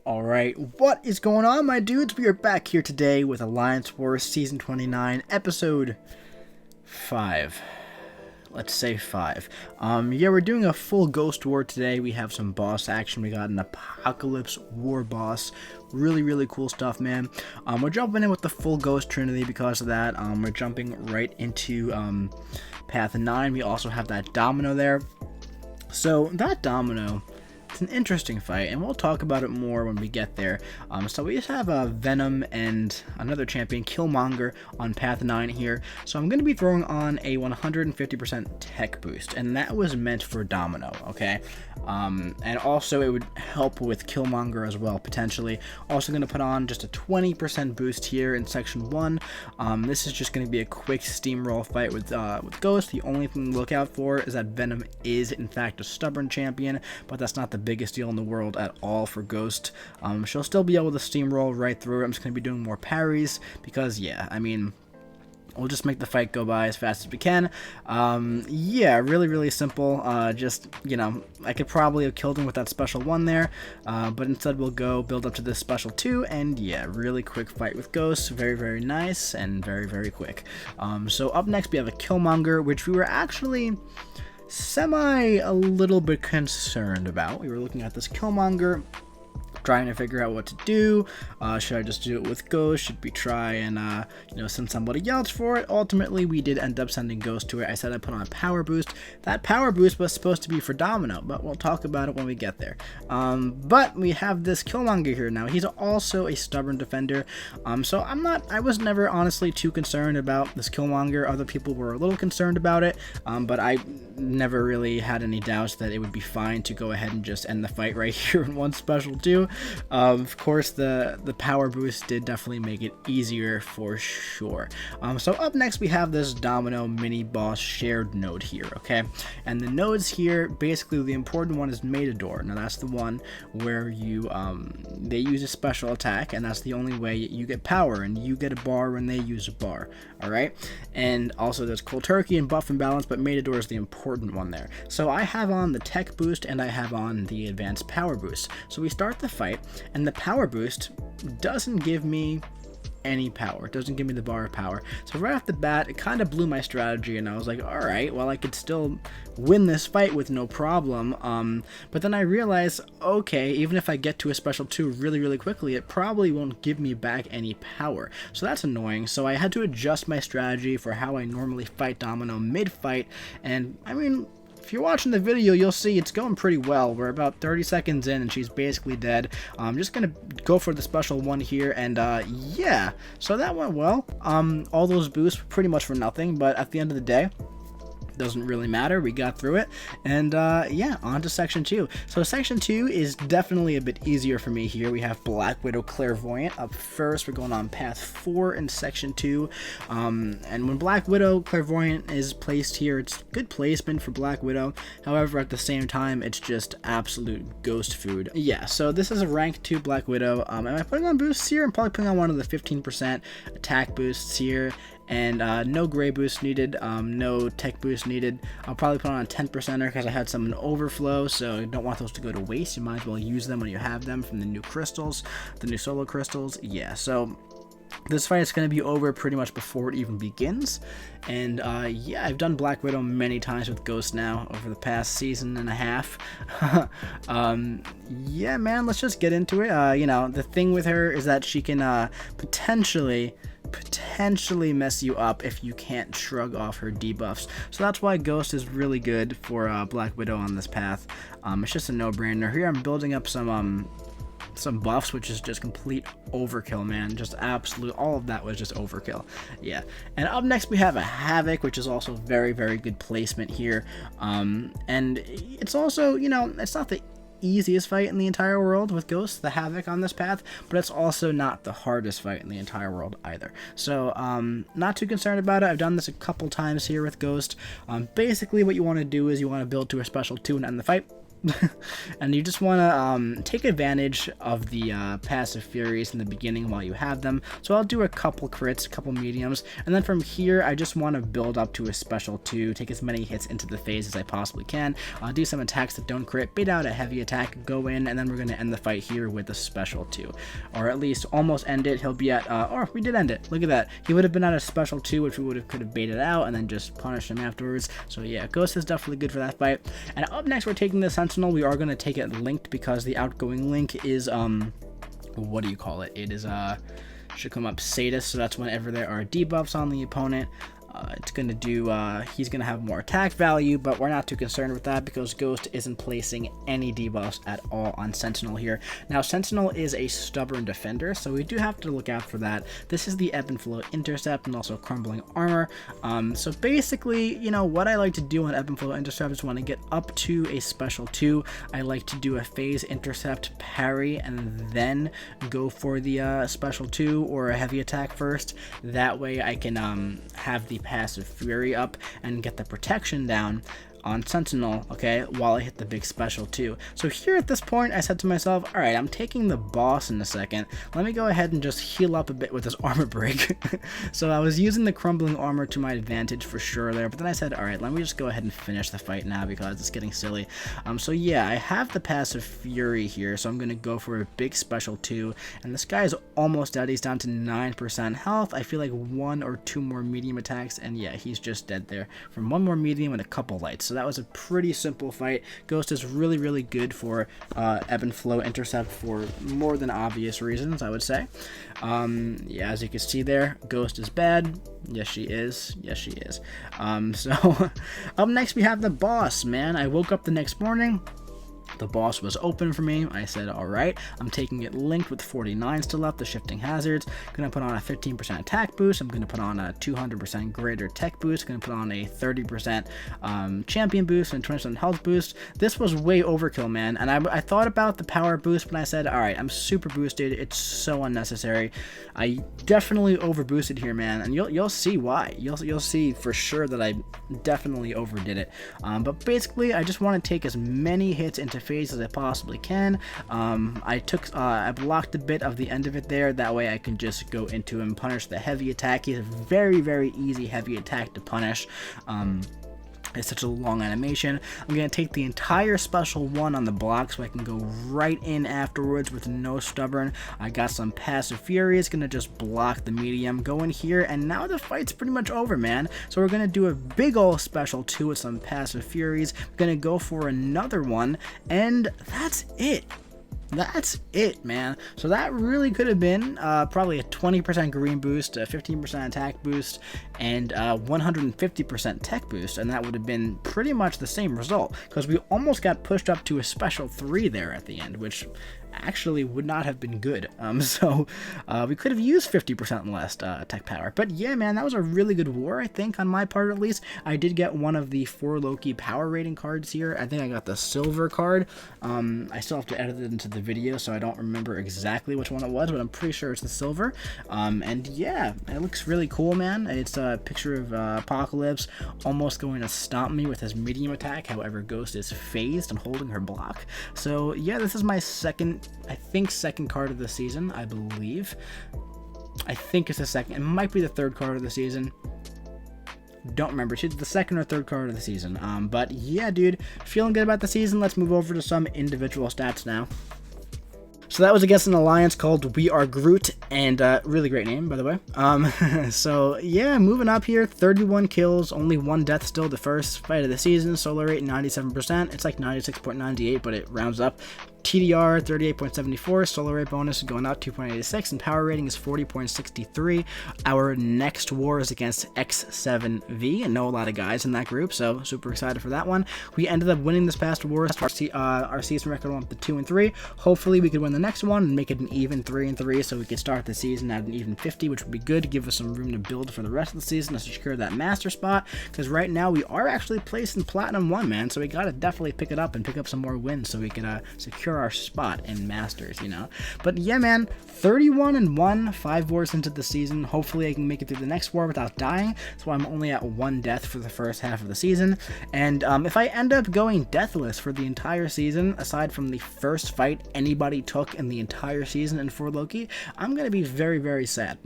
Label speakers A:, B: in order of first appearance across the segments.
A: Alright, what is going on, my dudes? We are back here today with Alliance Wars Season 29, Episode 5. Let's say 5. Yeah, we're doing a full Ghost War today. We have some boss action. We got an Apocalypse War boss. Really cool stuff, man. We're jumping in with the full Ghost Trinity because of that. We're jumping right into Path 9. We also have that Domino there. So, that Domino... it's an interesting fight, and we'll talk about it more when we get there. So we just have Venom and another champion, Killmonger, on Path 9 here. So I'm going to be throwing on a 150% tech boost, and that was meant for Domino, okay? And also it would help with Killmonger as well, potentially. Also going to put on just a 20% boost here in Section 1. This is just going to be a quick steamroll fight with Ghost. The only thing to look out for is that Venom is, in fact, a stubborn champion, but that's not the biggest deal in the world at all for Ghost. She'll still be able to steamroll right through. I'm just going to be doing more parries because, yeah, I mean, we'll just make the fight go by as fast as we can. Yeah, really simple. Just, you know, I could probably have killed him with that special 1 there, but instead we'll go build up to this special 2, and yeah, really quick fight with Ghost. Very nice and very quick. So up next we have a Killmonger, which we were actually a little bit concerned about. We were looking at this Killmonger, trying to figure out what to do. Should I just do it with Ghost? Should we try and send somebody else for it? Ultimately, we did end up sending Ghost to it. I said I put on a power boost. That power boost was supposed to be for Domino, but we'll talk about it when we get there. But we have this Killmonger here now. He's also a stubborn defender. So I was never honestly too concerned about this Killmonger. Other people were a little concerned about it, but I never really had any doubts that it would be fine to go ahead and just end the fight right here in one special 2. Of course, the power boost did definitely make it easier for sure. So up next we have this Domino mini boss shared node here, okay? And the nodes here, basically the important one is Matador. Now that's the one where you they use a special attack, and that's the only way you get power, and you get a bar when they use a bar. Alright? And also there's Cold Turkey and Buff and Balance, but Matador is the important one there. So I have on the tech boost and I have on the advanced power boost. So we start the fight, and the power boost doesn't give me any power. It doesn't give me the bar of power. So right off the bat, it kind of blew my strategy, and I was like, alright, well, I could still win this fight with no problem. But then I realized, okay, even if I get to a special 2 really quickly, it probably won't give me back any power. So that's annoying. So I had to adjust my strategy for how I normally fight Domino mid-fight, and I mean, if you're watching the video, you'll see it's going pretty well. We're about 30 seconds in, and she's basically dead. I'm just going to go for the special 1 here, and yeah, so that went well. All those boosts were pretty much for nothing, but at the end of the day, doesn't really matter. We got through it, and yeah, on to Section 2. So Section 2 is definitely a bit easier for me here. We have Black Widow Clairvoyant up first. We're going on Path 4 in Section 2, and when Black Widow Clairvoyant is placed here, it's good placement for Black Widow. However, at the same time, it's just absolute ghost food. Yeah, so this is a rank 2 Black Widow. Am I putting on boosts here? I'm probably putting on one of the 15% attack boosts here, and no gray boost needed, no tech boost needed. I'll probably put on a 10%er because I had some in overflow, so you don't want those to go to waste. You might as well use them when you have them from the new crystals, the new solo crystals. Yeah, so this fight is going to be over pretty much before it even begins. And yeah, I've done Black Widow many times with Ghost now over the past season and a half. Yeah, man, let's just get into it. You know, the thing with her is that she can potentially mess you up if you can't shrug off her debuffs. So that's why Ghost is really good for Black Widow on this path. It's just a no-brainer. Here I'm building up some buffs, which is just complete overkill, man. Just absolute, all of that was just overkill. Yeah. And up next we have a Havok, which is also very good placement here. And it's also, you know, it's not the easiest fight in the entire world with Ghost, the Havok on this path, but it's also not the hardest fight in the entire world either. So not too concerned about it. I've done this a couple times here with Ghost. Basically what you want to do is you want to build to a special 2 and end the fight. And you just want to take advantage of the passive furies in the beginning while you have them. So I'll do a couple crits, a couple mediums, and then from here I just want to build up to a special 2, take as many hits into the phase as I possibly can, do some attacks that don't crit, bait out a heavy attack, go in, and then we're going to end the fight here with a special 2, or at least almost end it. He'll be at or we did end it, look at that, he would have been at a special 2, which we could have baited out and then just punished him afterwards. So yeah, Ghost is definitely good for that fight. And up next we're taking the Sentinel. We are going to take it linked because the outgoing link is what do you call it, it is should come up Sadist, so that's whenever there are debuffs on the opponent. It's going to do, he's going to have more attack value, but we're not too concerned with that because Ghost isn't placing any debuffs at all on Sentinel here. Now, Sentinel is a stubborn defender, so we do have to look out for that. This is the Ebb and Flow Intercept and also Crumbling Armor. So basically, you know, what I like to do on Ebb and Flow Intercept is when I get up to a special 2, I like to do a Phase Intercept parry and then go for the special 2 or a heavy attack first. That way I can have the passive fury up and get the protection down on Sentinel, okay, while I hit the big special 2. So here at this point, I said to myself, alright, I'm taking the boss in a second. Let me go ahead and just heal up a bit with this armor break. So I was using the crumbling armor to my advantage for sure there, but then I said, alright, let me just go ahead and finish the fight now because it's getting silly. So yeah, I have the passive fury here, so I'm going to go for a big special 2, and this guy is almost dead. He's down to 9% health. I feel like 1 or 2 more medium attacks, and yeah, he's just dead there from 1 more medium and a couple lights. So that was a pretty simple fight. Ghost is really, really good for Ebb and Flow Intercept for more than obvious reasons, I would say. Yeah, as you can see there, Ghost is bad. Yes, she is. Yes, she is. So up next we have the boss, man. I woke up the next morning. The boss was open for me. I said, alright, I'm taking it linked with 49 still left, the shifting hazards. Gonna put on a 15% attack boost. I'm gonna put on a 200% greater tech boost. Gonna put on a 30% champion boost and 20% health boost. This was way overkill, man. And I thought about the power boost, but I said, alright, I'm super boosted. It's so unnecessary. I definitely over boosted here, man. And you'll see why. You'll see for sure that I definitely overdid it. But basically, I just want to take as many hits into phase as I possibly can. I blocked a bit of the end of it there, that way I can just go into and punish the heavy attack. He's a very, very easy heavy attack to punish. It's such a long animation. I'm going to take the entire special 1 on the block so I can go right in afterwards with no stubborn. I got some passive fury. It's going to just block the medium. Go in here, and now the fight's pretty much over, man. So we're going to do a big ol' special 2 with some passive furies. We're going to go for another one, and that's it. That's it, man. So that really could have been probably a 20% green boost, a 15% attack boost, and 150% tech boost, and that would have been pretty much the same result, because we almost got pushed up to a special 3 there at the end, which actually would not have been good. So we could have used 50% less tech power. But yeah, man, that was a really good war, I think, on my part at least. I did get one of the 4 Loki power rating cards here. I think I got the silver card. I still have to edit it into the video, so I don't remember exactly which one it was, but I'm pretty sure it's the silver. And yeah, it looks really cool, man. It's a picture of Apocalypse almost going to stomp me with his medium attack. However, Ghost is phased and holding her block. So yeah, this is my second card of the season, I believe. I think it's the second. It might be the 3rd card of the season. Don't remember. It's the 2nd or 3rd card of the season. But yeah, dude, feeling good about the season. Let's move over to some individual stats now. So that was against an alliance called We Are Groot, and really great name, by the way. So yeah, moving up here, 31 kills, only 1 death still, the first fight of the season. Solo rate 97%. It's like 96.98, but it rounds up. TDR 38.74, solo rate bonus going out 2.86, and power rating is 40.63. Our next war is against X7V, and know a lot of guys in that group, so super excited for that one. We ended up winning this past war. Our season record went up to 2-3. Hopefully we could win the next one and make it an even 3-3, so we could start the season at an even 50, which would be good to give us some room to build for the rest of the season to secure that master spot, because right now we are actually placed in Platinum 1, man, so we gotta definitely pick it up and pick up some more wins so we can secure for our spot in Masters, you know. But yeah, man, 31-1, 5 wars into the season. Hopefully I can make it through the next war without dying, so I'm only at 1 death for the first half of the season. And if I end up going deathless for the entire season, aside from the first fight anybody took in the entire season in 4 Loki, I'm gonna be very, very sad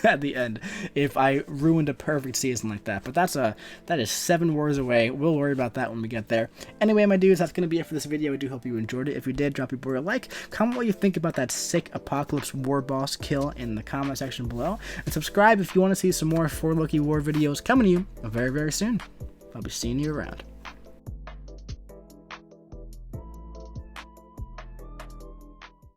A: at the end if I ruined a perfect season like that. But that is 7 wars away. We'll worry about that when we get there. Anyway, my dudes, that's gonna be it for this video. I do hope you enjoyed it. If you did, drop your boy a like, comment what you think about that sick Apocalypse war boss kill in the comment section below, and subscribe if you want to see some more 4 Loki war videos coming to you very, very soon. I'll be seeing you around.